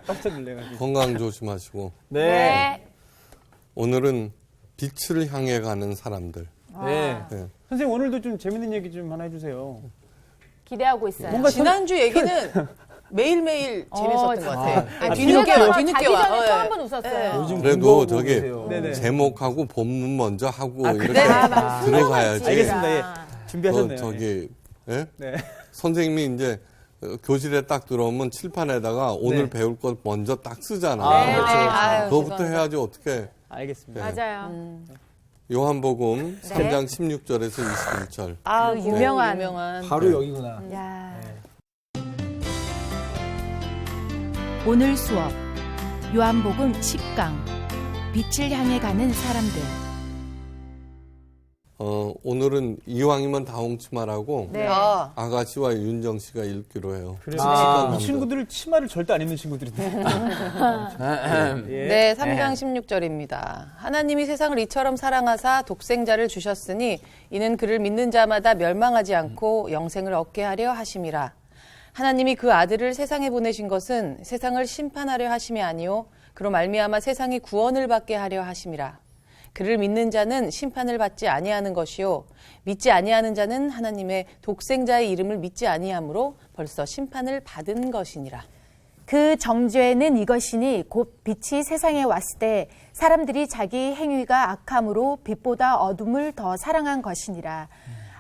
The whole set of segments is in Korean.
깜짝 놀래가지고. 건강 조심하시고. 네. 오늘은 빛을 향해 가는 사람들. 네. 네. 선생님 오늘도 좀 재밌는 얘기 좀 하나 해주세요. 기대하고 있어요. 뭔가 지난주 얘기는 매일매일 재밌었던 것 같아요. 아, 뒤늦게 와, 자기 뒤늦게 와. 전에 또 예. 한 번 웃었어요. 요즘 그래도 공부하고 저기 계세요. 네네. 제목하고 본문 먼저 하고 이렇게 그래요? 맞아요. 들어가야지. 알겠습니다. 예. 준비하셨네요. 저기 예? 네. 선생님이 이제 교실에 딱 들어오면 칠판에다가 오늘 네. 배울 것 먼저 딱 쓰잖아. 아, 네, 그렇죠. 네. 아유, 그거부터 죄송합니다. 해야지 어떻게. 알겠습니다. 맞아요. 요한복음 3장 16절에서 21절. 아, 그 유명한. 바로 여기구나. 야. 오늘 수업 요한복음 10강 빛을 향해 가는 사람들. 오늘은 이왕이면 다홍치마라고 네. 아, 아가씨와 윤정 씨가 읽기로 해요. 그래서 아, 이 친구들을 치마를 절대 안 입는 친구들인데. 예. 네, 3장 16절입니다. 하나님이 세상을 이처럼 사랑하사 독생자를 주셨으니 이는 그를 믿는 자마다 멸망하지 않고 영생을 얻게 하려 하심이라. 하나님이 그 아들을 세상에 보내신 것은 세상을 심판하려 하심이 아니요 그로 말미암아 세상이 구원을 받게 하려 하심이라. 그를 믿는 자는 심판을 받지 아니하는 것이요 믿지 아니하는 자는 하나님의 독생자의 이름을 믿지 아니하므로 벌써 심판을 받은 것이니라. 그 정죄는 이것이니 곧 빛이 세상에 왔을 때 사람들이 자기 행위가 악함으로 빛보다 어둠을 더 사랑한 것이니라.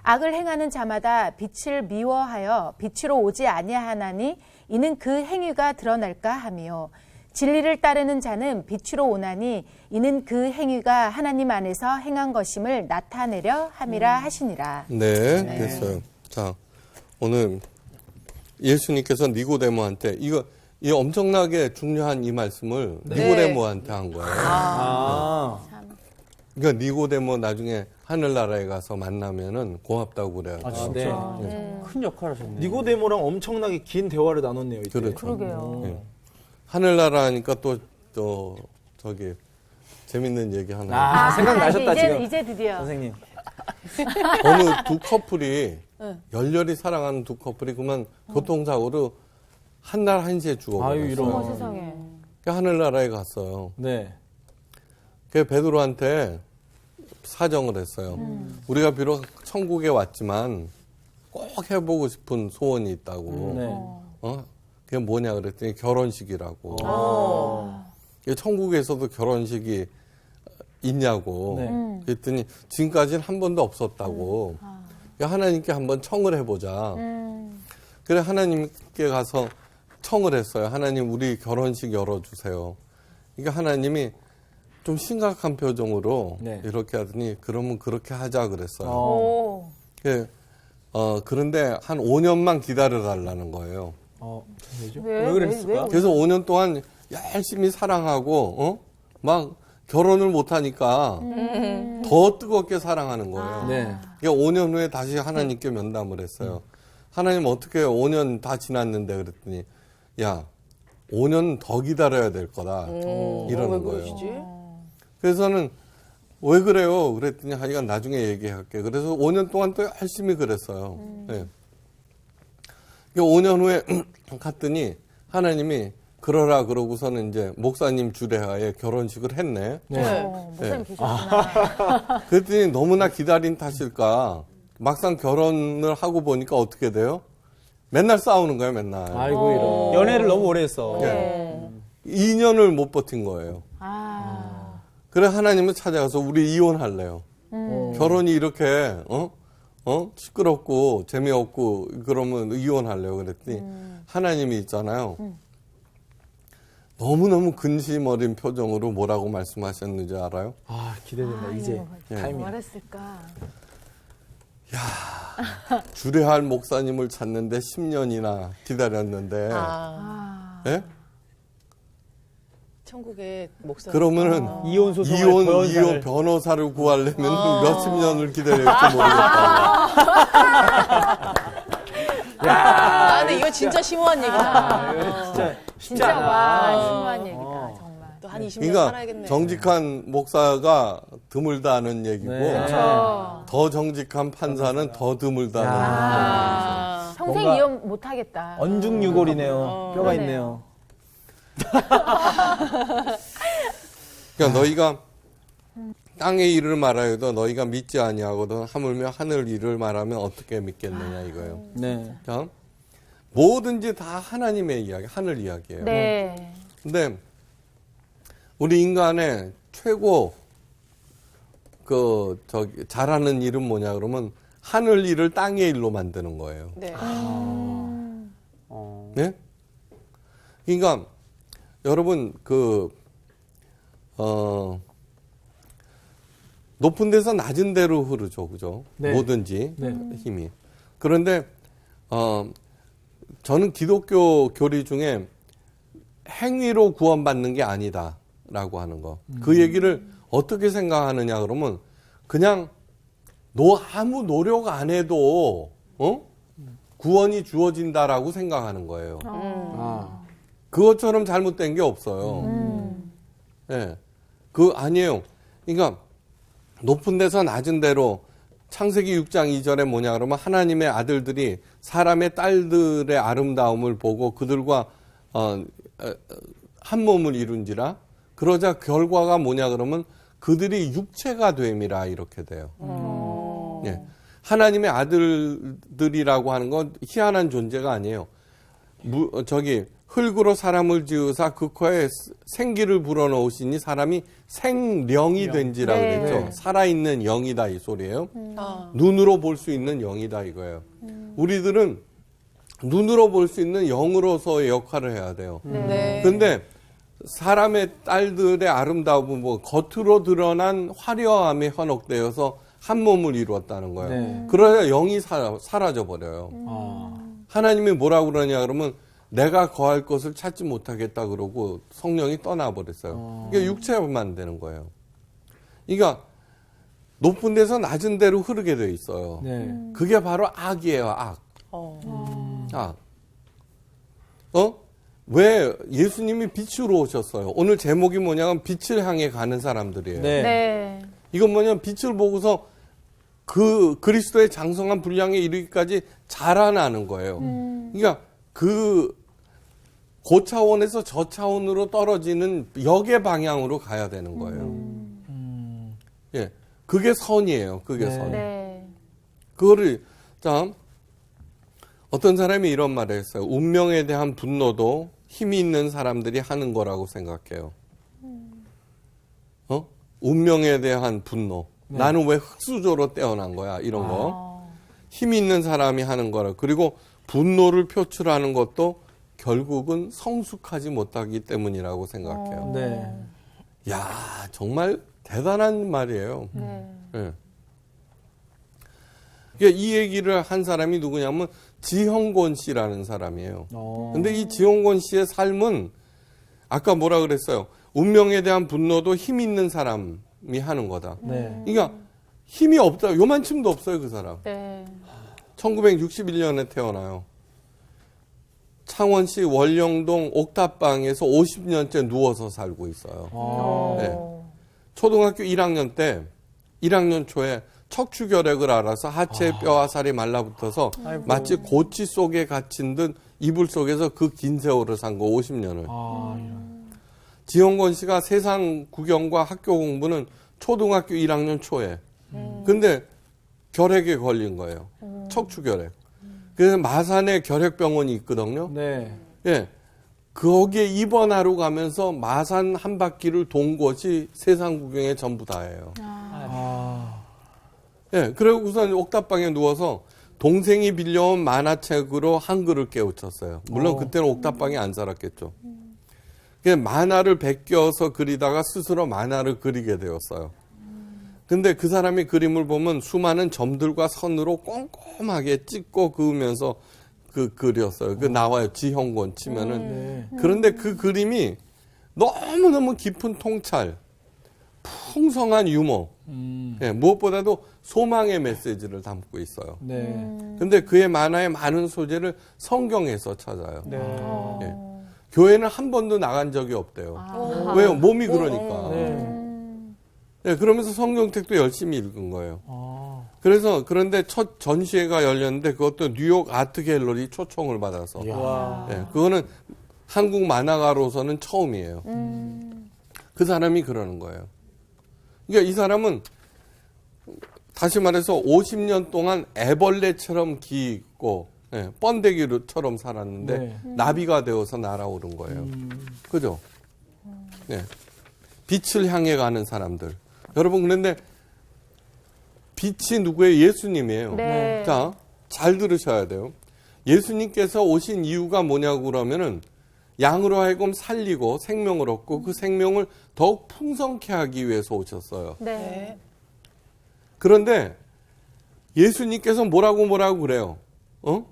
악을 행하는 자마다 빛을 미워하여 빛으로 오지 아니하나니 이는 그 행위가 드러날까 하며 진리를 따르는 자는 빛으로 오나니 이는 그 행위가 하나님 안에서 행한 것임을 나타내려 함이라 하시니라. 네, 됐어요. 자, 오늘 예수님께서 니고데모한테 이 엄청나게 중요한 이 말씀을 니고데모한테 한 거예요. 아. 그러니까 니고데모 나중에 하늘나라에 가서 만나면은 고맙다고 그래요. 아, 진짜. 네. 큰 역할 하셨네요. 니고데모랑 엄청나게 긴 대화를 나눴네요. 이때. 그렇죠. 그러게요. 예. 하늘나라 하니까 또 저기 재밌는 얘기 하나. 생각나셨다, 지금. 이제 드디어. 선생님. 어느 두 커플이 열렬히 사랑하는 두 커플이 그만 교통사고로 한 날 한시에 아유, 죽어버렸어요. 이런. 어머 세상에. 하늘나라에 갔어요. 네. 그 베드로한테 사정을 했어요. 우리가 비록 천국에 왔지만 꼭 해보고 싶은 소원이 있다고. 네. 그게 뭐냐 그랬더니 결혼식이라고. 이게 천국에서도 결혼식이 있냐고. 네. 그랬더니 지금까지는 한 번도 없었다고. 하나님께 한번 청을 해보자. 그래 하나님께 가서 청을 했어요. 하나님 우리 결혼식 열어주세요. 그러니까 하나님이 좀 심각한 표정으로 네. 이렇게 하더니 그러면 그렇게 하자 그랬어요. 오. 그런데 한 5년만 기다려달라는 거예요. 왜죠? 왜? 왜 그랬을까? 그래서 5년 동안 열심히 사랑하고 막 결혼을 못하니까 더 뜨겁게 사랑하는 거예요. 네. 그러니까 5년 후에 다시 하나님께 면담을 했어요. 하나님 어떻게 5년 다 지났는데 그랬더니 야 5년 더 기다려야 될 거다 이러는 왜 거예요. 그러시지? 그래서는 왜 그래요? 그랬더니 하여간 나중에 얘기할게. 그래서 5년 동안 또 열심히 그랬어요. 네. 5년 후에 갔더니 하나님이 그러라 그러고서는 이제 목사님 주례하에 결혼식을 했네. 네. 목사님 네. 계셨구나. 그랬더니 너무나 기다린 탓일까 막상 결혼을 하고 보니까 어떻게 돼요? 맨날 싸우는 거예요, 맨날. 아이고, 이런. 연애를 너무 오래 했어. 네. 2년을 못 버틴 거예요. 아. 그래 하나님은 찾아가서 우리 이혼할래요. 결혼이 이렇게 시끄럽고 재미없고 그러면 이혼할래요. 그랬더니 하나님이 있잖아요. 너무너무 근심 어린 표정으로 뭐라고 말씀하셨는지 알아요? 아, 기대된다, 이제. 타이밍. 뭐랬을까? 주례할 목사님을 찾는데 10년이나 기다렸는데 예? 천국의 목사. 그러면은 이혼 소송을 이혼 변호사를. 변호사를 구하려면 몇십 년을 기다릴지 모르겠다. 아, 근데 이거 진짜 심오한 얘기다. 진짜 쉽지 진짜 않아. 와 심오한 얘기다 정말. 또 한 20년 그러니까 살아야겠네. 정직한 목사가 드물다는 얘기고 네. 그렇죠. 더 정직한 판사는 더 드물다는 야. 아, 평생 뭔가 이혼 못 하겠다. 언중유골이네요. 뼈가 그러네요. 있네요. 그러니까 너희가 땅의 일을 말하여도 너희가 믿지 아니하거든 하물며 하늘 일을 말하면 어떻게 믿겠느냐 이거예요. 네. 그러니까 뭐든지 다 하나님의 이야기, 하늘 이야기예요. 네. 근데 우리 인간의 최고 잘하는 일은 뭐냐 그러면 하늘 일을 땅의 일로 만드는 거예요. 네. 네? 그러니까 여러분 높은 데서 낮은 데로 흐르죠, 그죠? 네. 뭐든지 네. 힘이. 그런데 저는 기독교 교리 중에 행위로 구원받는 게 아니다라고 하는 거. 그 얘기를 어떻게 생각하느냐 그러면 그냥 너 아무 노력 안 해도 구원이 주어진다라고 생각하는 거예요. 아. 그것처럼 잘못된 게 없어요. 예. 아니에요. 그러니까 높은 데서 낮은 데로 창세기 6장 2절에 뭐냐 그러면 하나님의 아들들이 사람의 딸들의 아름다움을 보고 그들과 한 몸을 이룬지라 그러자 결과가 뭐냐 그러면 그들이 육체가 됨이라 이렇게 돼요. 예. 하나님의 아들들이라고 하는 건 희한한 존재가 아니에요. 흙으로 사람을 지으사 그 코에 생기를 불어넣으시니 사람이 생령이 된지라 네. 그랬죠. 살아있는 영이다 이 소리예요. 아. 눈으로 볼 수 있는 영이다 이거예요. 우리들은 눈으로 볼 수 있는 영으로서의 역할을 해야 돼요. 네. 근데 사람의 딸들의 아름다움은 겉으로 드러난 화려함에 현혹되어서 한 몸을 이루었다는 거예요. 네. 그러자 영이 사라져 버려요. 아. 하나님이 뭐라고 그러냐 그러면 내가 거할 것을 찾지 못하겠다 그러고 성령이 떠나버렸어요. 이게 육체만 되는 거예요. 그러니까 높은 데서 낮은 데로 흐르게 돼 있어요. 네. 그게 바로 악이에요, 악. 악. 왜 예수님이 빛으로 오셨어요? 오늘 제목이 뭐냐면 빛을 향해 가는 사람들이에요. 네. 네. 이건 뭐냐면 빛을 보고서 그 그리스도의 장성한 분량에 이르기까지 자라나는 거예요. 그러니까 고차원에서 저차원으로 떨어지는 역의 방향으로 가야 되는 거예요. 예. 그게 선이에요. 그게 네. 선. 네. 그거를, 어떤 사람이 이런 말을 했어요. 운명에 대한 분노도 힘이 있는 사람들이 하는 거라고 생각해요. 운명에 대한 분노. 네. 나는 왜 흙수저로 태어난 거야? 이런 거. 힘이 있는 사람이 하는 거라. 그리고 분노를 표출하는 것도 결국은 성숙하지 못하기 때문이라고 생각해요. 네. 야, 정말 대단한 말이에요. 네. 예. 그러니까 이 얘기를 한 사람이 누구냐면 지형권 씨라는 사람이에요. 근데 이 지형권 씨의 삶은 아까 뭐라 그랬어요? 운명에 대한 분노도 힘 있는 사람이 하는 거다. 네. 그러니까 힘이 없다. 요만큼도 없어요, 그 사람. 네. 1961년에 태어나요. 창원시 월령동 옥탑방에서 50년째 누워서 살고 있어요. 네. 초등학교 1학년 때, 1학년 초에 척추결핵을 알아서 하체의 뼈와 살이 말라붙어서 아이고. 마치 고치 속에 갇힌 듯 이불 속에서 그 긴 세월을 산 거 50년을. 지영권 씨가 세상 구경과 학교 공부는 초등학교 1학년 초에. 근데 결핵에 걸린 거예요. 척추결핵. 그래서 마산에 결핵병원이 있거든요. 네. 예. 거기에 입원하러 가면서 마산 한 바퀴를 돈 것이 세상 구경의 전부 다예요. 예. 그리고 우선 옥탑방에 누워서 동생이 빌려온 만화책으로 한글을 깨우쳤어요. 물론 그때는 옥탑방에 안 살았겠죠. 그래서 만화를 베껴서 그리다가 스스로 만화를 그리게 되었어요. 근데 그 사람이 그림을 보면 수많은 점들과 선으로 꼼꼼하게 찍고 그으면서 그렸어요. 그 나와요. 지형권 치면은. 네. 그런데 그 그림이 너무너무 깊은 통찰, 풍성한 유머, 예, 무엇보다도 소망의 메시지를 담고 있어요. 네. 근데 그의 만화의 많은 소재를 성경에서 찾아요. 네. 예. 교회는 한 번도 나간 적이 없대요. 왜요? 몸이 그러니까. 네. 예, 그러면서 성경책도 열심히 읽은 거예요. 아. 그런데 첫 전시회가 열렸는데 그것도 뉴욕 아트 갤러리 초청을 받아서. 와. 예, 그거는 한국 만화가로서는 처음이에요. 그 사람이 그러는 거예요. 그러니까 이 사람은 다시 말해서 50년 동안 애벌레처럼 기고 번데기처럼 살았는데 네. 나비가 되어서 날아오른 거예요. 그죠? 네. 빛을 향해 가는 사람들. 여러분 그런데 빛이 누구예요? 예수님이에요. 네. 자, 잘 들으셔야 돼요. 예수님께서 오신 이유가 뭐냐고 그러면은 양으로 하여금 살리고 생명을 얻고 그 생명을 더욱 풍성케 하기 위해서 오셨어요. 네. 그런데 예수님께서 뭐라고 그래요?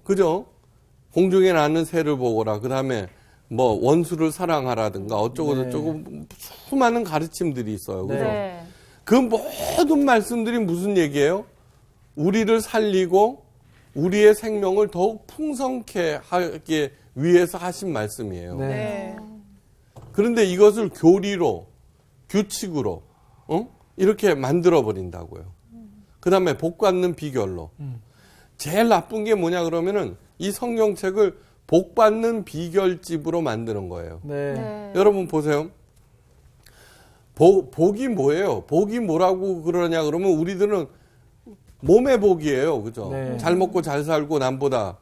그죠? 공중에 나는 새를 보거라. 그 다음에 뭐 원수를 사랑하라든가 어쩌고 네. 저쩌고 수많은 가르침들이 있어요. 그죠? 네. 그 모든 말씀들이 무슨 얘기예요? 우리를 살리고 우리의 생명을 더욱 풍성케 하기 위해서 하신 말씀이에요. 네. 네. 그런데 이것을 교리로, 규칙으로, 이렇게 만들어 버린다고요. 그 다음에 복 받는 비결로. 제일 나쁜 게 뭐냐 그러면은 이 성경책을 복 받는 비결집으로 만드는 거예요. 네. 네. 여러분 보세요. 복이 뭐예요? 복이 뭐라고 그러냐 그러면 우리들은 몸의 복이에요. 그죠? 네. 잘 먹고 잘 살고 남보다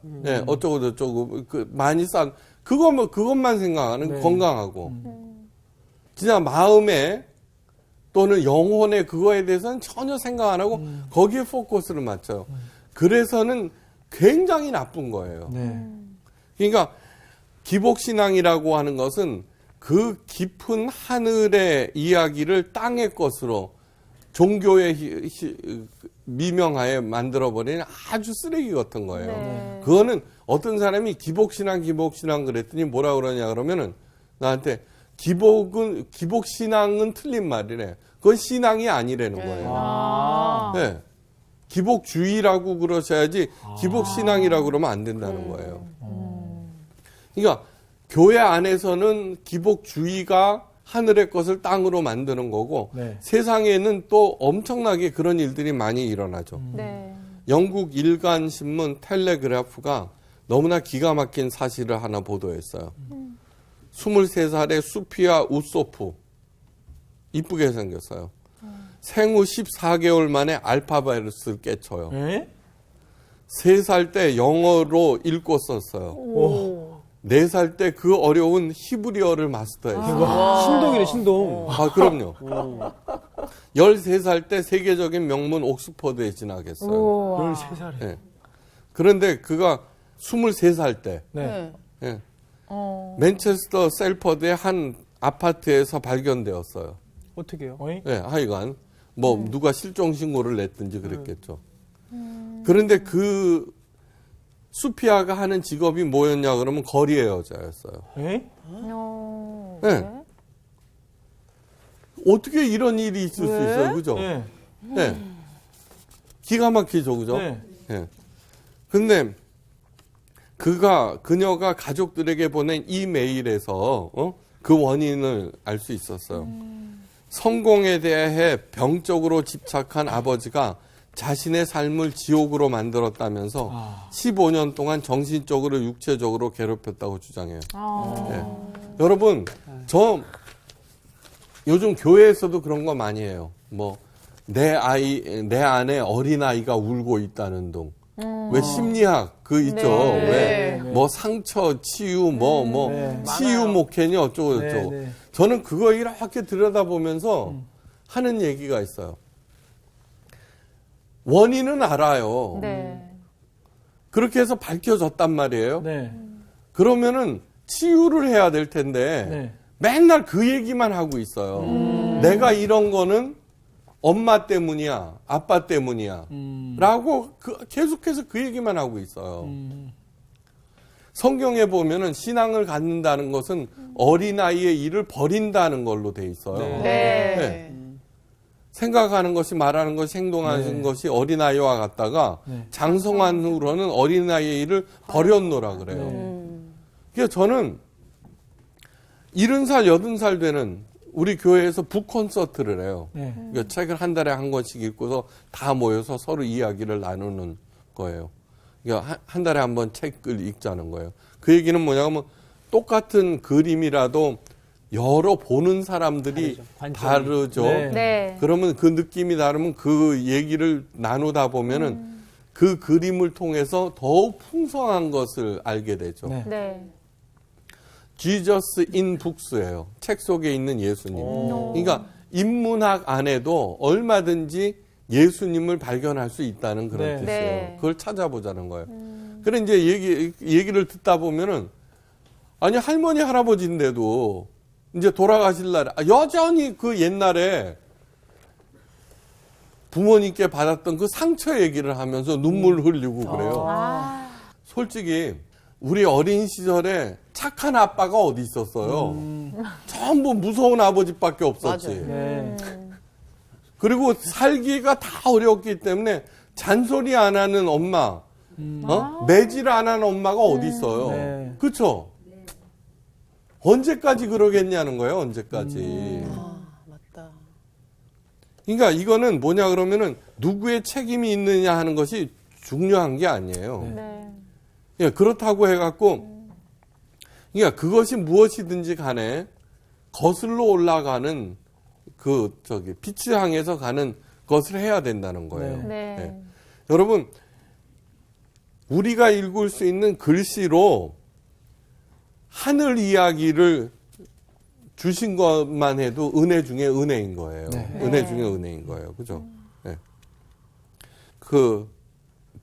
어쩌고 저쩌고 많이 싼 그것만 생각하는 네. 건강하고 진짜 마음에 또는 영혼의 그거에 대해서는 전혀 생각 안 하고 거기에 포커스를 맞춰요. 그래서는 굉장히 나쁜 거예요. 네. 그러니까 기복신앙이라고 하는 것은 그 깊은 하늘의 이야기를 땅의 것으로 종교의 미명하에 만들어버리는 아주 쓰레기 같은 거예요. 네. 그거는 어떤 사람이 기복신앙 그랬더니 뭐라 그러냐 그러면은 나한테 기복신앙은 틀린 말이래. 그건 신앙이 아니라는 거예요. 아. 네. 기복주의라고 그러셔야지 기복신앙이라고 그러면 안 된다는 거예요. 그러니까 교회 안에서는 기복주의가 하늘의 것을 땅으로 만드는 거고 네. 세상에는 또 엄청나게 그런 일들이 많이 일어나죠. 네. 영국 일간 신문 텔레그래프가 너무나 기가 막힌 사실을 하나 보도했어요. 23살의 수피아 우소프 이쁘게 생겼어요. 생후 14개월 만에 알파 바이러스를 깨쳐요. 네? 3살 때 영어로 읽고 썼어요. 오. 4살 때 그 어려운 히브리어를 마스터했어요. 신동이래, 신동. 그럼요. 13살 때 세계적인 명문 옥스퍼드에 진학했어요. 우와. 13살에. 예. 그런데 그가 23살 때 네. 예. 맨체스터 셀퍼드의 한 아파트에서 발견되었어요. 어떻게 해요? 어이? 예, 하여간 뭐 누가 실종 신고를 냈든지 그랬겠죠. 그런데 그 수피아가 하는 직업이 뭐였냐 그러면 거리의 여자였어요. 네? 네. 어떻게 이런 일이 있을 수 있어요, 그죠? 네. 네. 기가 막히죠, 그죠? 네. 예. 근데 그녀가 가족들에게 보낸 이메일에서 그 원인을 알 수 있었어요. 성공에 대해 병적으로 집착한 아버지가 자신의 삶을 지옥으로 만들었다면서 15년 동안 정신적으로 육체적으로 괴롭혔다고 주장해요. 예. 여러분, 저 요즘 교회에서도 그런 거 많이 해요. 뭐 내 안에 어린아이가 울고 있다는 둥. 왜 심리학 그 있죠. 네. 왜 뭐 상처 치유 네. 치유 목회니 어쩌고 네, 저쩌고. 네. 저는 그거 이렇게 들여다보면서 하는 얘기가 있어요. 원인은 알아요. 네. 그렇게 해서 밝혀졌단 말이에요. 네. 그러면은 치유를 해야 될 텐데 네. 맨날 그 얘기만 하고 있어요. 내가 이런 거는 엄마 때문이야, 아빠 때문이야. 라고 계속해서 그 얘기만 하고 있어요. 성경에 보면은 신앙을 갖는다는 것은 어린아이의 일을 버린다는 걸로 돼 있어요. 네. 네. 생각하는 것이, 말하는 것이, 행동하는 네. 것이 어린아이와 같다가 네. 장성한 후로는 어린아이의 일을 버렸노라 그래요. 그래서 저는 70살, 80살 되는 우리 교회에서 북콘서트를 해요. 네. 그러니까 책을 한 달에 한 권씩 읽고서 다 모여서 서로 이야기를 나누는 거예요. 그러니까 한 달에 한 번 책을 읽자는 거예요. 그 얘기는 뭐냐면 똑같은 그림이라도 여러 보는 사람들이 다르죠. 관점이. 다르죠. 네. 네. 그러면 그 느낌이 다르면 그 얘기를 나누다 보면은 그 그림을 통해서 더욱 풍성한 것을 알게 되죠. 네. 네. Jesus in Books예요. 책 속에 있는 예수님. 오. 그러니까 인문학 안에도 얼마든지 예수님을 발견할 수 있다는 그런 네. 뜻이에요. 네. 그걸 찾아보자는 거예요. 그래 이제 얘기를 듣다 보면은 아니 할머니 할아버지인데도 이제 돌아가실 날에 여전히 그 옛날에 부모님께 받았던 그 상처 얘기를 하면서 눈물 흘리고 그래요. 아. 솔직히 우리 어린 시절에 착한 아빠가 어디 있었어요. 전부 무서운 아버지밖에 없었지. 맞아요. 네. 그리고 살기가 다 어려웠기 때문에 잔소리 안 하는 엄마, 매질 안 하는 엄마가 어디 있어요. 네. 그렇죠? 언제까지 그러겠냐는 거예요. 언제까지. 아, 맞다. 그러니까 이거는 뭐냐 그러면은 누구의 책임이 있느냐 하는 것이 중요한 게 아니에요. 네. 예, 그렇다고 해갖고, 그러니까 그것이 무엇이든지 간에 거슬러 올라가는 빛을 향해서 가는 것을 해야 된다는 거예요. 네. 예. 여러분, 우리가 읽을 수 있는 글씨로 하늘 이야기를 주신 것만 해도 은혜 중에 은혜인 거예요. 은혜 중에 은혜인 거예요. 그죠? 예.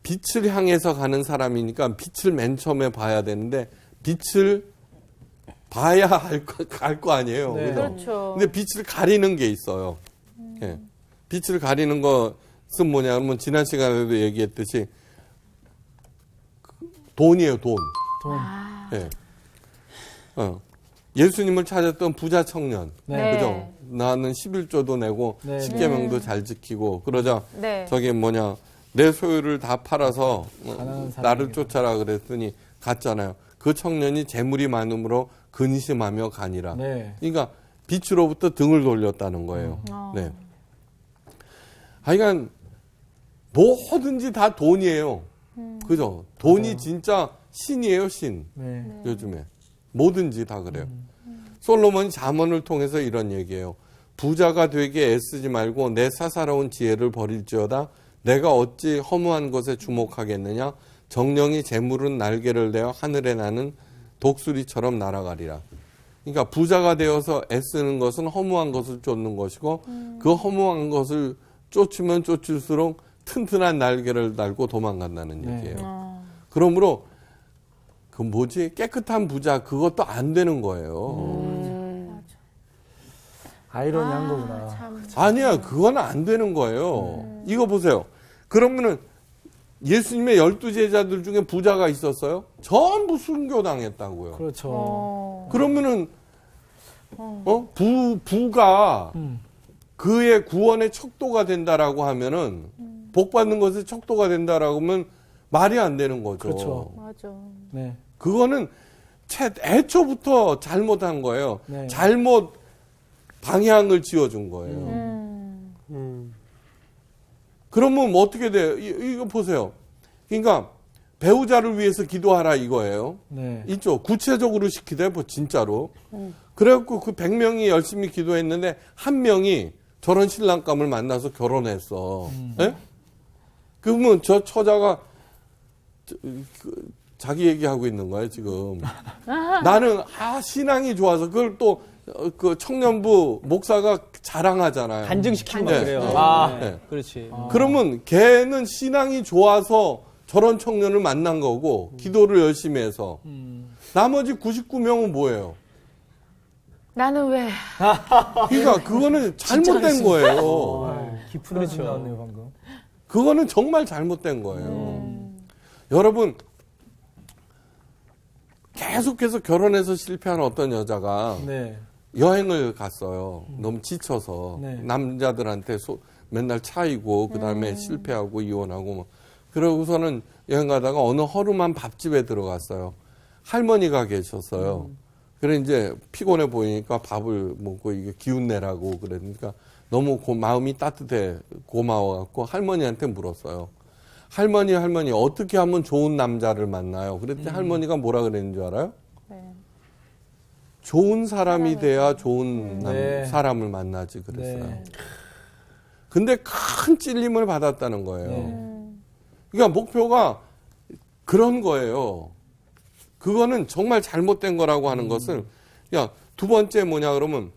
빛을 향해서 가는 사람이니까 빛을 맨 처음에 봐야 되는데 빛을 봐야 갈 거 아니에요. 네. 그죠? 그렇죠. 근데 빛을 가리는 게 있어요. 예. 빛을 가리는 것은 뭐냐 그러면 지난 시간에도 얘기했듯이 돈이에요, 돈. 돈. 예. 예수님을 찾았던 부자 청년. 네. 그죠? 나는 11조도 내고 네. 10계명도 잘 지키고 그러자 네. 저게 뭐냐 내 소유를 다 팔아서 가난한 나를 사람에게. 쫓아라 그랬더니 갔잖아요. 그 청년이 재물이 많음으로 근심하며 가니라. 네. 그러니까 빛으로부터 등을 돌렸다는 거예요. 네. 하여간 뭐든지 다 돈이에요. 그죠? 돈이 진짜 신이에요, 신. 네. 요즘에. 뭐든지 다 그래요. 솔로몬이 잠언을 통해서 이런 얘기예요. 부자가 되게 애쓰지 말고 내 사사로운 지혜를 버릴지어다. 내가 어찌 허무한 것에 주목하겠느냐. 정령이 재물은 날개를 내어 하늘에 나는 독수리처럼 날아가리라. 그러니까 부자가 되어서 애쓰는 것은 허무한 것을 쫓는 것이고 그 허무한 것을 쫓으면 쫓을수록 튼튼한 날개를 달고 도망간다는 네. 얘기예요. 그러므로 깨끗한 부자 그것도 안 되는 거예요. 아이러니한 거구나. 참. 아니야, 그건 안 되는 거예요. 이거 보세요. 그러면은 예수님의 12제자들 중에 부자가 있었어요? 전부 순교당했다고요. 그렇죠. 그러면은 부가 그의 구원의 척도가 된다라고 하면은 복 받는 것의 척도가 된다라고 하면 말이 안 되는 거죠. 그렇죠. 맞아. 네. 그거는 애초부터 잘못한 거예요. 네. 잘못 방향을 지어준 거예요. 그러면 뭐 어떻게 돼요? 이거 보세요. 그러니까 배우자를 위해서 기도하라 이거예요. 네. 있죠. 구체적으로 시키대, 뭐 진짜로. 그래갖고 그 100명이 열심히 기도했는데 한 명이 저런 신랑감을 만나서 결혼했어. 예? 그러면 저 처자가 자기 얘기하고 있는 거예요, 지금. 나는 신앙이 좋아서 그걸 또 그 청년부 목사가 자랑하잖아요. 간증시키고 막 네. 그래요. 네. 아, 네. 그렇지. 그러면 걔는 신앙이 좋아서 저런 청년을 만난 거고 기도를 열심히 해서 나머지 99명은 뭐예요? 나는 왜? 그러니까 그거는 잘못된 거예요. 깊은 그렇죠. 나왔네요, 방금. 그거는 정말 잘못된 거예요. 여러분 계속해서 결혼해서 실패한 어떤 여자가 네. 여행을 갔어요. 너무 지쳐서 네. 남자들한테 맨날 차이고 그 다음에 실패하고 이혼하고 뭐. 그러고서는 여행 가다가 어느 허름한 밥집에 들어갔어요. 할머니가 계셨어요. 그래 이제 피곤해 보이니까 밥을 먹고 이게 기운 내라고 그러니까 너무 마음이 따뜻해 고마워갖고 할머니한테 물었어요. 할머니 어떻게 하면 좋은 남자를 만나요? 그랬더니 할머니가 뭐라 그랬는 줄 알아요? 네. 좋은 사람이 돼야 좋은 네. 사람을 만나지 그랬어요. 네. 근데 큰 찔림을 받았다는 거예요. 네. 그러니까 목표가 그런 거예요. 그거는 정말 잘못된 거라고 하는 것을, 야, 두 번째 뭐냐 그러면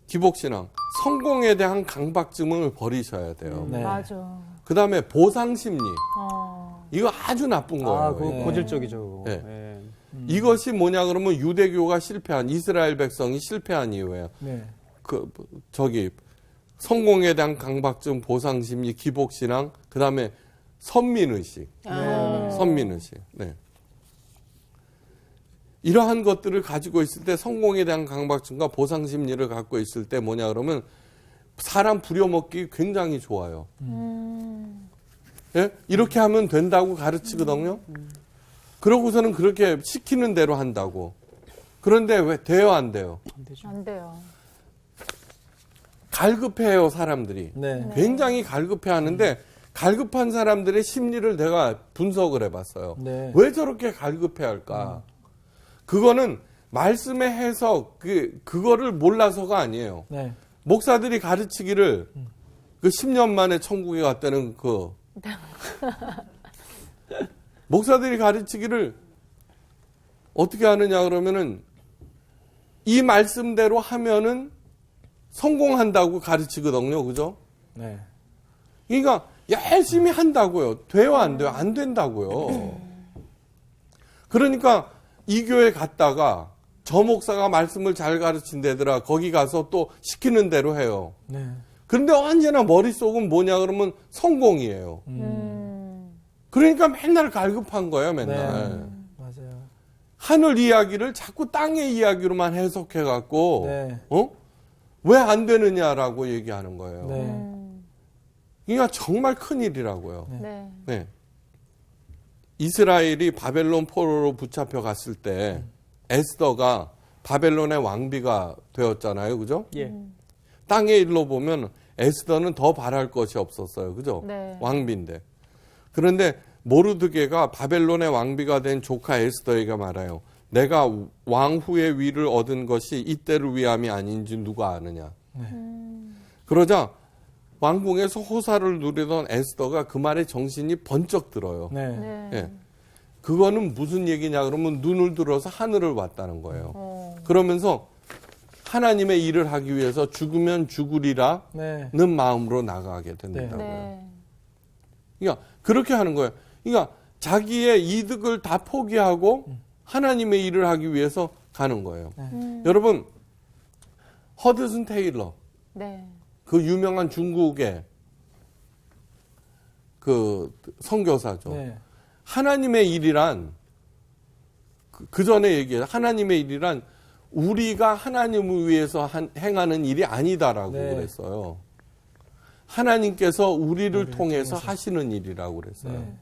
기복신앙, 성공에 대한 강박증을 버리셔야 돼요. 네. 맞아. 그 다음에 보상심리, 어. 이거 아주 나쁜 거예요. 아, 그거 예. 고질적이죠. 네. 네. 이것이 뭐냐 그러면 유대교가 실패한, 이스라엘 백성이 실패한 이유예요. 네. 성공에 대한 강박증, 보상심리, 기복신앙, 그 다음에 선민의식. 선민의식. 네. 이러한 것들을 가지고 있을 때, 성공에 대한 강박증과 보상심리를 갖고 있을 때 뭐냐 그러면 사람 부려먹기 굉장히 좋아요. 예? 이렇게 하면 된다고 가르치거든요. 그러고서는 그렇게 시키는 대로 한다고. 그런데 왜 돼요, 안 돼요? 안 돼요. 갈급해요, 사람들이. 네. 굉장히 갈급해 하는데, 갈급한 사람들의 심리를 내가 분석을 해봤어요. 네. 왜 저렇게 갈급해 할까? 그거는 말씀의 해석, 그거를 몰라서가 아니에요. 네. 목사들이 가르치기를 그 10년 만에 천국에 갔다는 목사들이 가르치기를 어떻게 하느냐 그러면은 이 말씀대로 하면은 성공한다고 가르치거든요. 그죠? 네. 그러니까 열심히 한다고요. 돼요, 안 돼요? 안 된다고요. 그러니까 이 교회 갔다가 저 목사가 말씀을 잘 가르친다더라. 거기 가서 또 시키는 대로 해요. 네. 그런데 언제나 머릿속은 뭐냐 그러면 성공이에요. 그러니까 맨날 갈급한 거예요, 맨날. 네. 맞아요. 하늘 이야기를 자꾸 땅의 이야기로만 해석해 갖고 네. 왜 안 되느냐라고 얘기하는 거예요. 네. 그러니까 정말 큰 일이라고요. 네. 네. 이스라엘이 바벨론 포로로 붙잡혀 갔을 때 에스더가 바벨론의 왕비가 되었잖아요. 그죠? 예. 땅의 일로 보면 에스더는 더 바랄 것이 없었어요. 그죠? 네. 왕비인데. 그런데 모르드게가 바벨론의 왕비가 된 조카 에스더에게 말해요. 내가 왕후의 위를 얻은 것이 이때를 위함이 아닌지 누가 아느냐. 그러자 왕궁에서 호사를 누리던 에스더가 그 말에 정신이 번쩍 들어요. 네. 네. 예. 그거는 무슨 얘기냐 그러면 눈을 들어서 하늘을 봤다는 거예요. 그러면서 하나님의 일을 하기 위해서 죽으면 죽으리라는 네. 마음으로 나가게 된다고요. 네. 그러니까 그렇게 하는 거예요. 그러니까 자기의 이득을 다 포기하고 하나님의 일을 하기 위해서 가는 거예요. 여러분, 허드슨 테일러, 네. 그 유명한 중국의 그 선교사죠. 네. 하나님의 일이란 그 전에 얘기해요. 하나님의 일이란 우리가 하나님을 위해서 행하는 일이 아니다라고 네. 그랬어요. 하나님께서 우리를 통해서 하시는 일이라고 그랬어요. 네.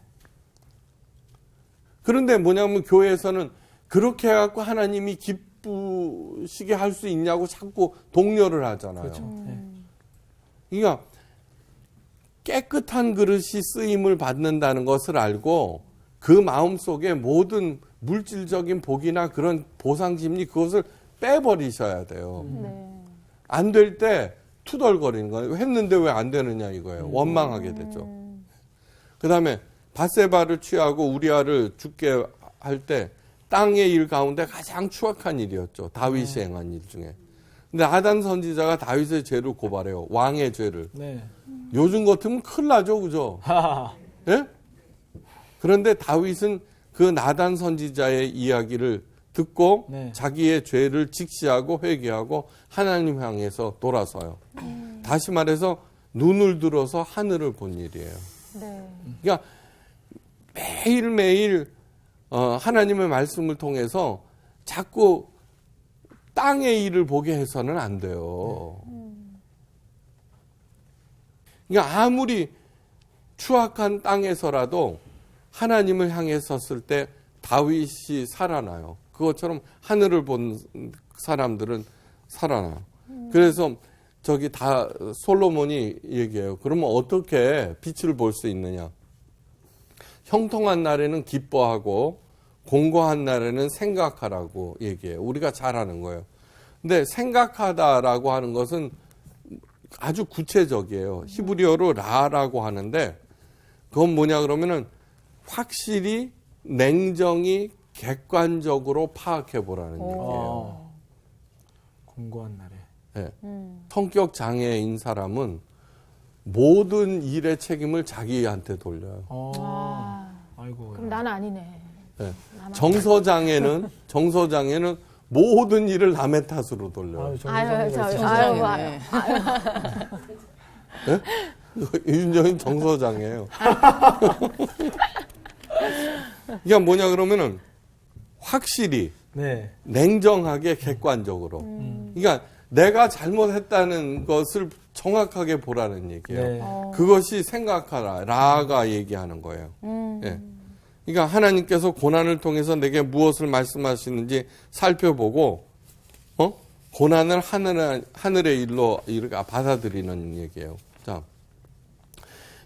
그런데 뭐냐면 교회에서는 그렇게 해갖고 하나님이 기쁘시게 할 수 있냐고 자꾸 독려를 하잖아요. 그렇죠. 네. 그러니까 깨끗한 그릇이 쓰임을 받는다는 것을 알고 그 마음속에 모든 물질적인 복이나 그런 보상심리 그것을 빼버리셔야 돼요. 네. 안 될 때 투덜거리는 거예요. 했는데 왜 안 되느냐 이거예요. 원망하게 되죠. 그 다음에 밧세바를 취하고 우리아를 죽게 할 때 땅의 일 가운데 가장 추악한 일이었죠. 다윗이 행한 일 중에. 근데 아단 선지자가 다윗의 죄를 고발해요. 왕의 죄를. 네. 요즘 같으면 큰일 나죠. 그죠? 하하. 예? 그런데 다윗은 그 나단 선지자의 이야기를 듣고 네. 자기의 죄를 직시하고 회개하고 하나님 향해서 돌아서요. 다시 말해서 눈을 들어서 하늘을 본 일이에요. 네. 그러니까 매일매일 하나님의 말씀을 통해서 자꾸 땅의 일을 보게 해서는 안 돼요. 그러니까 아무리 추악한 땅에서라도 하나님을 향해 섰을 때 다윗이 살아나요. 그것처럼 하늘을 본 사람들은 살아나요. 그래서 저기 다 솔로몬이 얘기해요. 그러면 어떻게 빛을 볼 수 있느냐? 형통한 날에는 기뻐하고 공고한 날에는 생각하라고 얘기해요. 우리가 잘 아는 거예요. 근데 생각하다라고 하는 것은 아주 구체적이에요. 히브리어로 라라고 하는데 그건 뭐냐 그러면은 확실히 냉정히 객관적으로 파악해 보라는 얘기예요. 공고한 날에. 네. 성격 장애인 사람은 모든 일의 책임을 자기한테 돌려요. 아이고. 그럼 난 아니네. 네. 정서장애는 모든 일을 남의 탓으로 돌려요. 아유. 네? 윤정인 정서장애예요. 이게 뭐냐 그러면은 확실히 네. 냉정하게 객관적으로. 그러니까 내가 잘못했다는 것을 정확하게 보라는 얘기예요. 네. 그것이 생각하라. 라가 얘기하는 거예요. 예. 그러니까 하나님께서 고난을 통해서 내게 무엇을 말씀하시는지 살펴보고 고난을 하늘의 일로 이렇게 받아들이는 얘기예요. 자,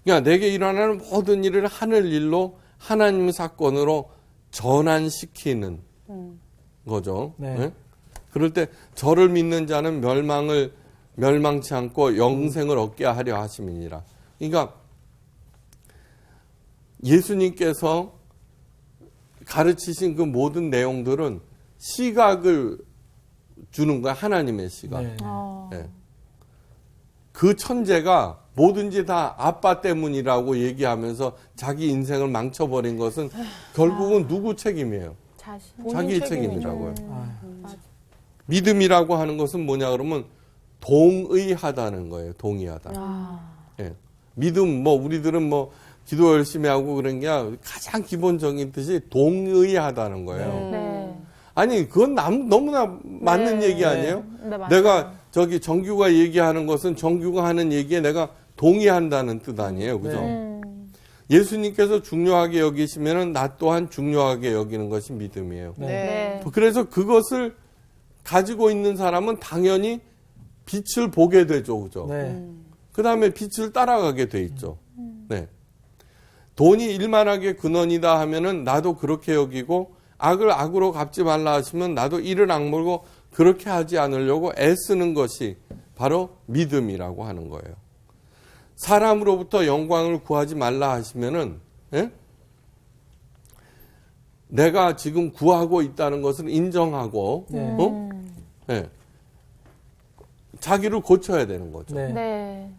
그러니까 내게 일어나는 모든 일을 하늘 일로 하나님 사건으로 전환시키는 거죠. 네. 예? 그럴 때 저를 믿는 자는 멸망치 않고 영생을 얻게 하려 하심이니라. 그러니까 예수님께서 가르치신 그 모든 내용들은 시각을 주는 거야. 하나님의 시각. 네. 예. 그 천재가 뭐든지 다 아빠 때문이라고 얘기하면서 자기 인생을 망쳐버린 것은 결국은 누구 책임이에요? 자기 책임이라고요. 믿음이라고 하는 것은 뭐냐 그러면 동의하다는 거예요. 동의하다. 예. 믿음 우리들은 기도 열심히 하고 그런 게 가장 기본적인 뜻이 동의하다는 거예요. 네. 아니 그건 너무나 맞는 얘기 아니에요? 네, 맞아요. 내가 정규가 얘기하는 것은 정규가 하는 얘기에 내가 동의한다는 뜻 아니에요. 그죠? 예수님께서 중요하게 여기시면은 나 또한 중요하게 여기는 것이 믿음이에요. 네. 그래서 그것을 가지고 있는 사람은 당연히 빛을 보게 되죠. 그죠? 네. 그 다음에 빛을 따라가게 돼 있죠. 네. 돈이 일만하게 근원이다 하면은 나도 그렇게 여기고 악을 악으로 갚지 말라 하시면 나도 이를 악물고 그렇게 하지 않으려고 애쓰는 것이 바로 믿음이라고 하는 거예요. 사람으로부터 영광을 구하지 말라 하시면은 내가 지금 구하고 있다는 것을 인정하고 자기를 고쳐야 되는 거죠. 네. 네.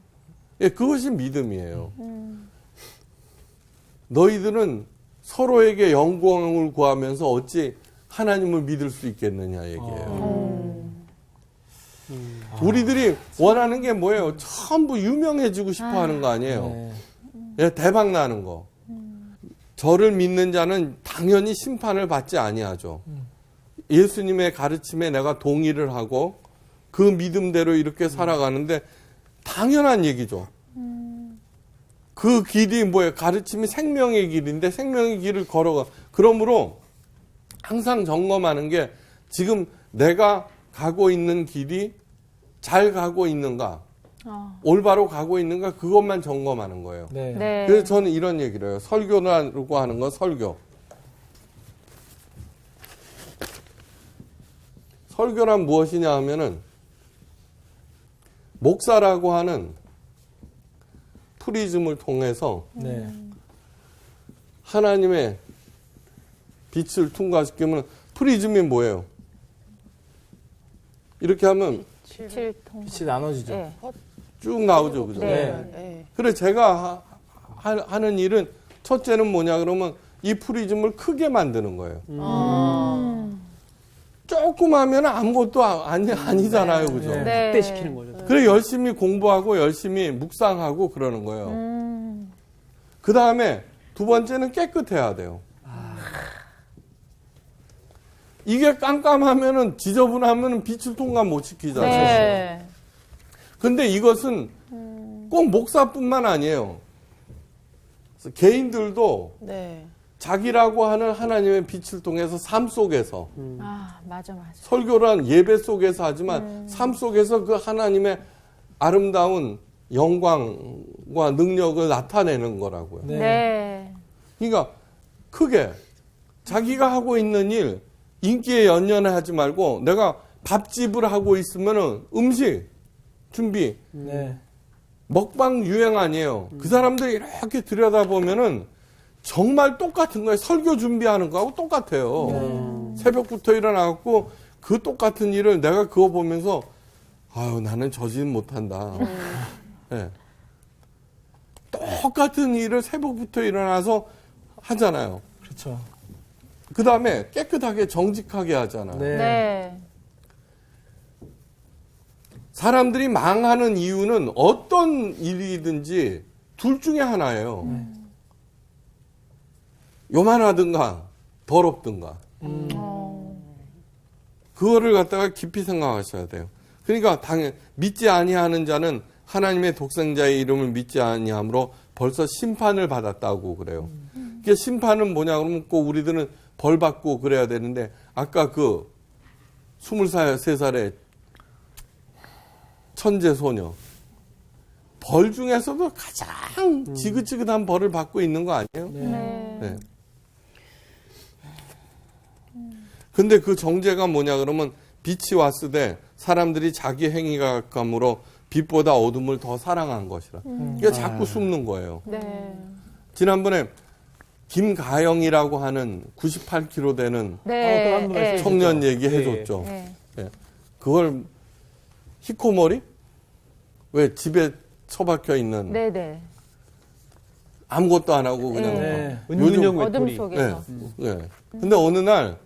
예, 그것이 믿음이에요. 너희들은 서로에게 영광을 구하면서 어찌 하나님을 믿을 수 있겠느냐 얘기예요. 우리들이 원하는 게 뭐예요? 전부 유명해지고 싶어 하는 거 아니에요? 네. 예, 대박 나는 거. 저를 믿는 자는 당연히 심판을 받지 아니하죠. 예수님의 가르침에 내가 동의를 하고 그 믿음대로 이렇게 살아가는데 당연한 얘기죠. 그 길이 뭐예요? 가르침이 생명의 길인데 생명의 길을 걸어가. 그러므로 항상 점검하는 게 지금 내가 가고 있는 길이 잘 가고 있는가, 올바로 가고 있는가 그것만 점검하는 거예요. 네. 네. 그래서 저는 이런 얘기를 해요. 설교라고 하는 건 설교. 설교란 무엇이냐 하면은 목사라고 하는 프리즘을 통해서 네. 하나님의 빛을 통과시키면 프리즘이 뭐예요? 이렇게 하면 칠통. 빛이 나눠지죠. 네. 쭉 나오죠. 그죠? 네. 그래 제가 하는 일은 첫째는 뭐냐 그러면 이 프리즘을 크게 만드는 거예요. 조금 하면 아무것도 아니잖아요. 그죠? 네. 네. 확대시키는 거죠. 그래 열심히 공부하고 열심히 묵상하고 그러는 거예요. 그 다음에 두 번째는 깨끗해야 돼요. 이게 깜깜하면은 지저분하면은 빛을 통과 못 시키잖아요. 네. 근데 이것은 꼭 목사뿐만 아니에요. 그래서 개인들도 네. 자기라고 하는 하나님의 빛을 통해서 삶 속에서 맞아. 설교란 예배 속에서 하지만 삶 속에서 그 하나님의 아름다운 영광과 능력을 나타내는 거라고요. 네. 네. 그러니까 크게 자기가 하고 있는 일, 인기에 연연하지 말고 내가 밥집을 하고 있으면은 음식 준비, 네. 먹방 유행 아니에요. 그 사람들이 이렇게 들여다보면은 정말 똑같은 거예요. 설교 준비하는 거하고 똑같아요. 새벽부터 일어나갖고 그 똑같은 일을 내가 그거 보면서 아유, 나는 저지는 못한다. 네. 똑같은 일을 새벽부터 일어나서 하잖아요. 그렇죠. 그 다음에 깨끗하게 정직하게 하잖아요. 네. 네. 사람들이 망하는 이유는 어떤 일이든지 둘 중에 하나예요. 요만하든가 더럽든가. 그거를 갖다가 깊이 생각하셔야 돼요. 그러니까 당연 믿지 아니하는 자는 하나님의 독생자의 이름을 믿지 아니함으로 벌써 심판을 받았다고 그래요. 그게 심판은 뭐냐 그러면 꼭 우리들은 벌 받고 그래야 되는데 아까 그 23살의 천재 소녀 벌 중에서도 가장 지긋지긋한 벌을 받고 있는 거 아니에요? 네. 네. 근데 그 정죄가 뭐냐 그러면 빛이 왔으되 사람들이 자기 행위가 악함으로 빛보다 어둠을 더 사랑한 것이라. 이게 자꾸 숨는 거예요. 네. 지난번에 김가영이라고 하는 98kg 되는 네. 그거 한번 말씀해 청년 주시죠. 얘기 해줬죠. 네. 예. 그걸 히코머리? 왜 집에 처박혀 있는 네. 네. 아무것도 안 하고 그냥 네. 요즘 은근형 어둠 외톨이. 속에서. 예. 근데 어느 날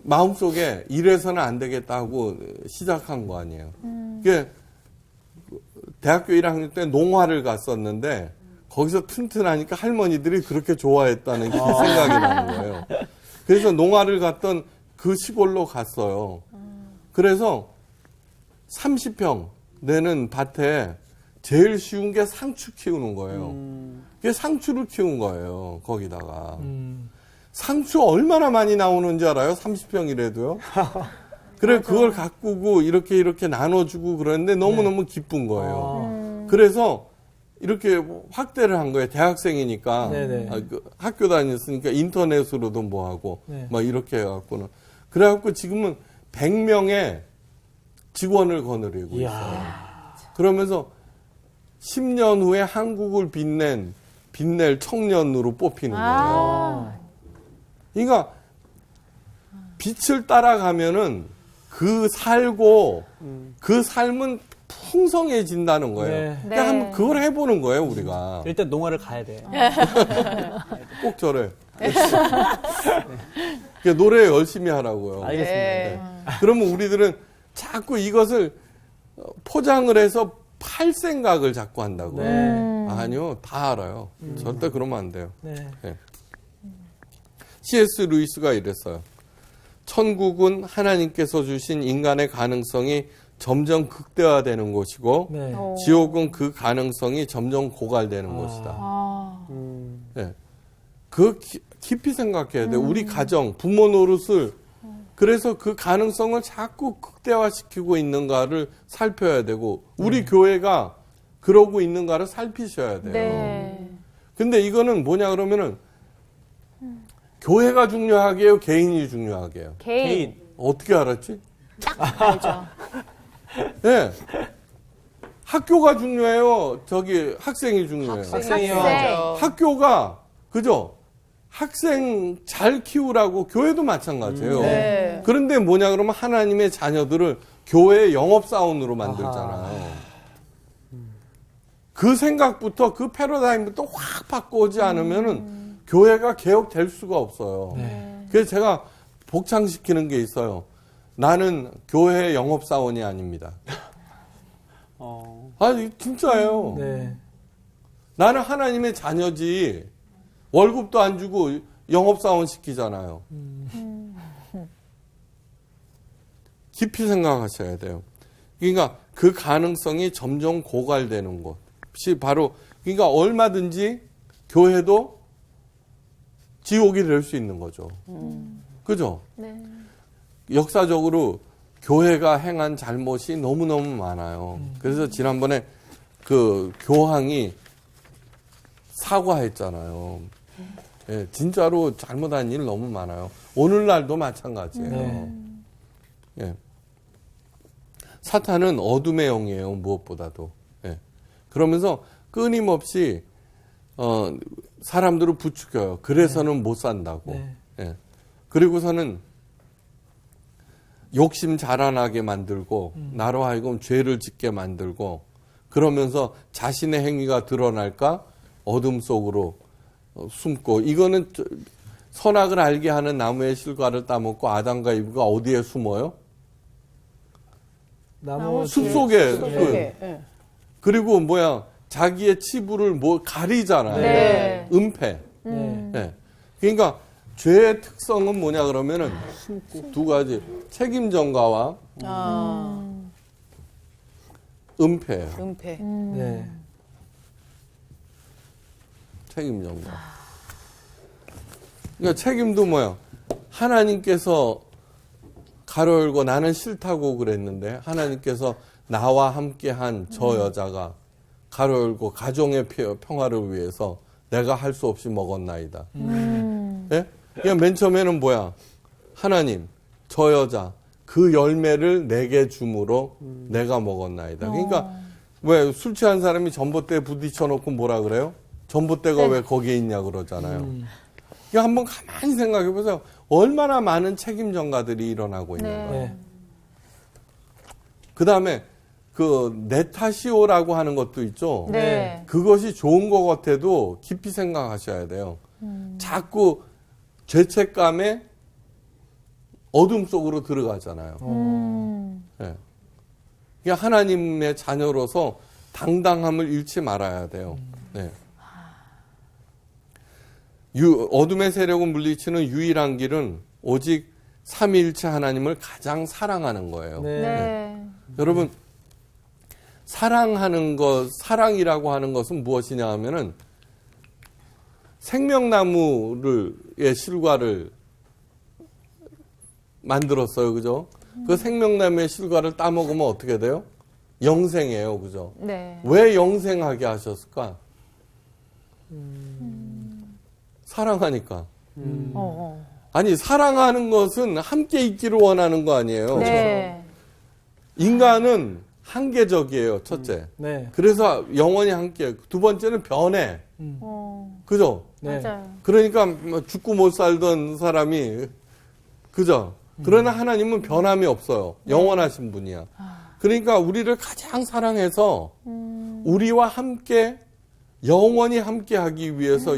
마음속에 이래서는 안 되겠다 하고 시작한 거 아니에요. 그게 대학교 1학년 때 농화를 갔었는데 거기서 튼튼하니까 할머니들이 그렇게 좋아했다는 그 생각이 나는 거예요. 그래서 농화를 갔던 그 시골로 갔어요. 그래서 30평 되는 밭에 제일 쉬운 게 상추 키우는 거예요. 그게 상추를 키운 거예요. 거기다가. 상추 얼마나 많이 나오는지 알아요? 30평이라도요. 그래 그걸 가꾸고 이렇게 나눠주고 그러는데 너무너무 기쁜 거예요. 그래서 이렇게 확대를 한 거예요. 대학생이니까 네네. 그 학교 다녔으니까 인터넷으로도 뭐 하고 네. 막 이렇게 해갖고는 그래갖고 지금은 100명의 직원을 거느리고 있어요. 이야. 그러면서 10년 후에 한국을 빛낼 청년으로 뽑히는 거예요. 그러니까 빛을 따라가면은 그 살고 그 삶은 풍성해진다는 거예요. 네. 그러니까 한번 그걸 해보는 거예요, 우리가. 일단 농화를 가야 돼. 꼭 저래. 그러니까 노래 열심히 하라고요. 알겠습니다. 네. 그러면 우리들은 자꾸 이것을 포장을 해서 팔 생각을 자꾸 한다고요. 네. 아니요, 다 알아요. 절대 그러면 안 돼요. 네. C.S. 루이스가 이랬어요. 천국은 하나님께서 주신 인간의 가능성이 점점 극대화되는 곳이고 네. 지옥은 그 가능성이 점점 고갈되는 곳이다. 아. 네. 그 깊이 생각해야 돼요. 우리 가정, 부모 노릇을 그래서 그 가능성을 자꾸 극대화시키고 있는가를 살펴야 되고 우리 교회가 그러고 있는가를 살피셔야 돼요. 네. 근데 이거는 뭐냐 그러면은 교회가 중요하게요, 개인이 중요하게요. 개인. 어떻게 알았지? 알죠. 네. 학교가 중요해요. 저기 학생이 중요해요. 학생이요. 학생. 학교가 그죠? 학생 잘 키우라고 교회도 마찬가지예요. 네. 그런데 뭐냐 그러면 하나님의 자녀들을 교회의 영업사원으로 만들잖아요. 그 생각부터 그 패러다임부터 확 바꾸지 않으면은 교회가 개혁될 수가 없어요. 그래서 제가 복창시키는 게 있어요. 나는 교회의 영업사원이 아닙니다. 아니 진짜예요. 네. 나는 하나님의 자녀지 월급도 안 주고 영업사원 시키잖아요. 깊이 생각하셔야 돼요. 그러니까 그 가능성이 점점 고갈되는 것이 바로 그러니까 얼마든지 교회도 지옥이 될 수 있는 거죠. 그죠? 네. 역사적으로 교회가 행한 잘못이 너무너무 많아요. 그래서 지난번에 그 교황이 사과했잖아요. 예, 진짜로 잘못한 일 너무 많아요. 오늘날도 마찬가지예요. 네. 예. 사탄은 어둠의 영이에요. 무엇보다도. 예. 그러면서 끊임없이 사람들을 부추겨요. 그래서는 못 산다고. 네. 예. 그리고서는 욕심 자라나게 만들고 나로 하여금 죄를 짓게 만들고 그러면서 자신의 행위가 드러날까 어둠 속으로 숨고 이거는 선악을 알게 하는 나무의 실과를 따먹고 아담과 이브가 어디에 숨어요? 나무 숲속에. 속에. 예. 그리고 자기의 치부를 가리잖아요. 네. 은폐. 네. 네. 그러니까 죄의 특성은 뭐냐 그러면은 두 가지. 책임 전가와 은폐예요. 은폐. 네. 책임 전가. 그러니까 책임도 하나님께서 가로 열고 나는 싫다고 그랬는데 하나님께서 나와 함께한 저 여자가 가로 열고 가정의 평화를 위해서 내가 할 수 없이 먹었나이다. 예? 그냥 맨 처음에는 하나님, 저 여자 그 열매를 내게 줌으로 내가 먹었나이다. 그러니까 왜 술 취한 사람이 전봇대에 부딪혀 놓고 뭐라 그래요? 전봇대가 왜 거기에 있냐 그러잖아요. 그러니까 한번 가만히 생각해 보세요. 얼마나 많은 책임 전가들이 일어나고 있는 거예요. 네. 그 다음에 내 탓이오라고 하는 것도 있죠. 네. 그것이 좋은 것 같아도 깊이 생각하셔야 돼요. 자꾸 죄책감에 어둠 속으로 들어가잖아요. 네. 그러니까 하나님의 자녀로서 당당함을 잃지 말아야 돼요. 네. 어둠의 세력을 물리치는 유일한 길은 오직 삼위일체 하나님을 가장 사랑하는 거예요. 네. 네. 여러분, 사랑이라고 하는 것은 무엇이냐 하면은 생명나무의 실과를 만들었어요. 그죠? 그 생명나무의 실과를 따먹으면 어떻게 돼요? 영생이에요. 그죠? 네. 왜 영생하게 하셨을까? 사랑하니까. 아니, 사랑하는 것은 함께 있기를 원하는 거 아니에요. 네. 인간은 한계적이에요, 첫째. 네. 그래서 영원히 함께. 두 번째는 변해. 그죠? 네. 맞아요. 그러니까 죽고 못 살던 사람이, 그죠? 그러나 하나님은 변함이 없어요. 영원하신 분이야. 그러니까 우리를 가장 사랑해서 우리와 함께 영원히 함께 하기 위해서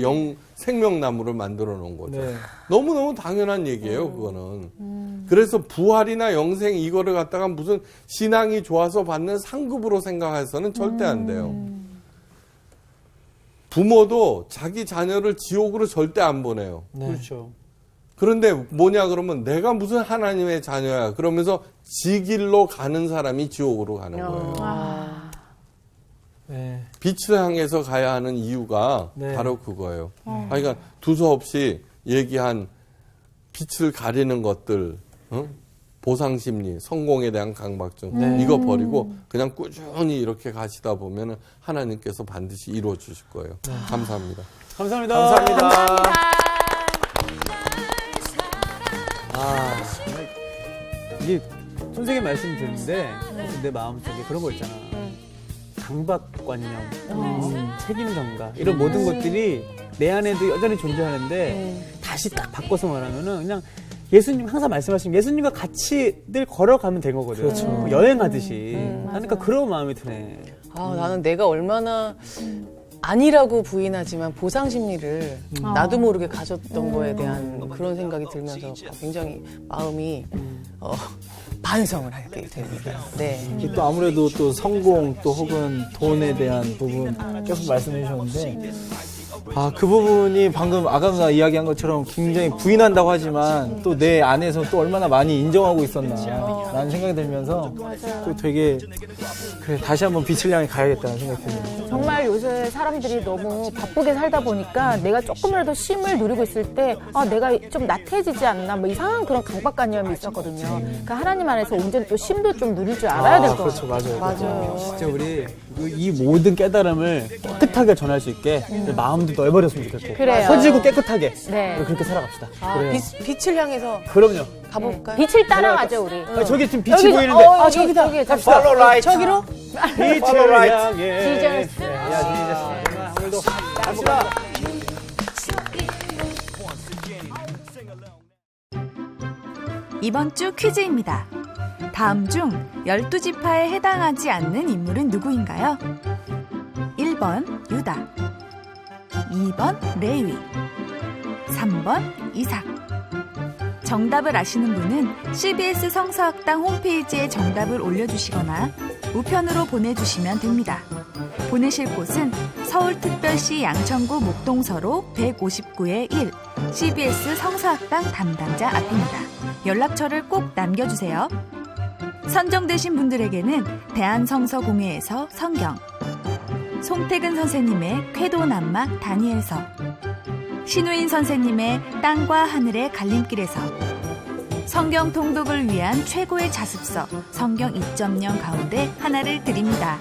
생명나무를 만들어 놓은 거죠. 네. 너무너무 당연한 얘기예요, 그거는. 그래서 부활이나 영생 이거를 갖다가 무슨 신앙이 좋아서 받는 상급으로 생각해서는 절대 안 돼요. 부모도 자기 자녀를 지옥으로 절대 안 보내요. 네. 그렇죠. 그런데 뭐냐 그러면 내가 무슨 하나님의 자녀야 그러면서 지 길로 가는 사람이 지옥으로 가는 거예요. 네. 빛을 향해서 가야 하는 이유가 네. 바로 그거예요. 그러니까 두서없이 얘기한 빛을 가리는 것들, 보상심리, 성공에 대한 강박증 네. 이거 버리고 그냥 꾸준히 이렇게 가시다 보면 하나님께서 반드시 이루어 주실 거예요. 감사합니다. 감사합니다. 감사합니다. 정말 이게 선생님 말씀 듣는데 내 마음속에 그런 거 있잖아. 강박관념, 책임 전가 이런 모든 것들이 내 안에도 여전히 존재하는데 다시 딱 바꿔서 말하면은 그냥 예수님 항상 말씀하신 예수님과 같이 늘 걸어가면 된 거거든. 그렇죠. 여행하듯이. 그러니까 그런 마음이 드네. 나는 내가 얼마나 아니라고 부인하지만 보상 심리를 나도 모르게 가졌던 거에 대한 그런 생각이 들면서 굉장히 마음이 반성을 하게 됩니다. 네. 이게 또 아무래도 또 성공 또 혹은 돈에 대한 부분 계속 말씀해 주셨는데 그 부분이 방금 아까 누나 이야기한 것처럼 굉장히 부인한다고 하지만 또 내 안에서 또 얼마나 많이 인정하고 있었나 라는 생각이 들면서 또 되게 그래 다시 한번 빛을 향해 가야겠다는 생각이 드네요. 정말 요새 사람들이 너무 바쁘게 살다 보니까 내가 조금이라도 쉼을 누리고 있을 때 내가 좀 나태해지지 않나 뭐 이상한 그런 강박관념이 있었거든요. 그러니까 하나님 안에서 온전히 또 쉼도 좀 누릴 줄 알아야 될 것 그렇죠. 같아요. 맞아요. 맞아요. 진짜 우리 이 모든 깨달음을 깨끗하게 전할 수 있게 마음도 넣어버렸으면 좋겠고 그래요. 서지고 깨끗하게 네. 그렇게 살아갑시다. 아, 그래요. 빛을 향해서 그럼요. 가볼까요? 빛을 따라가죠, 우리. 아, 저기 지금 빛이 보이는데 저기다. 저기, Follow light. 저기로? 빛을 Follow right. 향해. 지저스. 오늘도 갑시다. 이번 주 퀴즈입니다. 다음 중 12지파에 해당하지 않는 인물은 누구인가요? 1번 유다, 2번 레위, 3번 이삭. 정답을 아시는 분은 CBS 성서학당 홈페이지에 정답을 올려주시거나 우편으로 보내주시면 됩니다. 보내실 곳은 서울특별시 양천구 목동서로 159-1 CBS 성서학당 담당자 앞입니다. 연락처를 꼭 남겨주세요. 선정되신 분들에게는 대한성서공회에서 성경, 송태근 선생님의 쾌도남막 다니엘서, 신우인 선생님의 땅과 하늘의 갈림길에서, 성경 통독을 위한 최고의 자습서 성경 2.0 가운데 하나를 드립니다.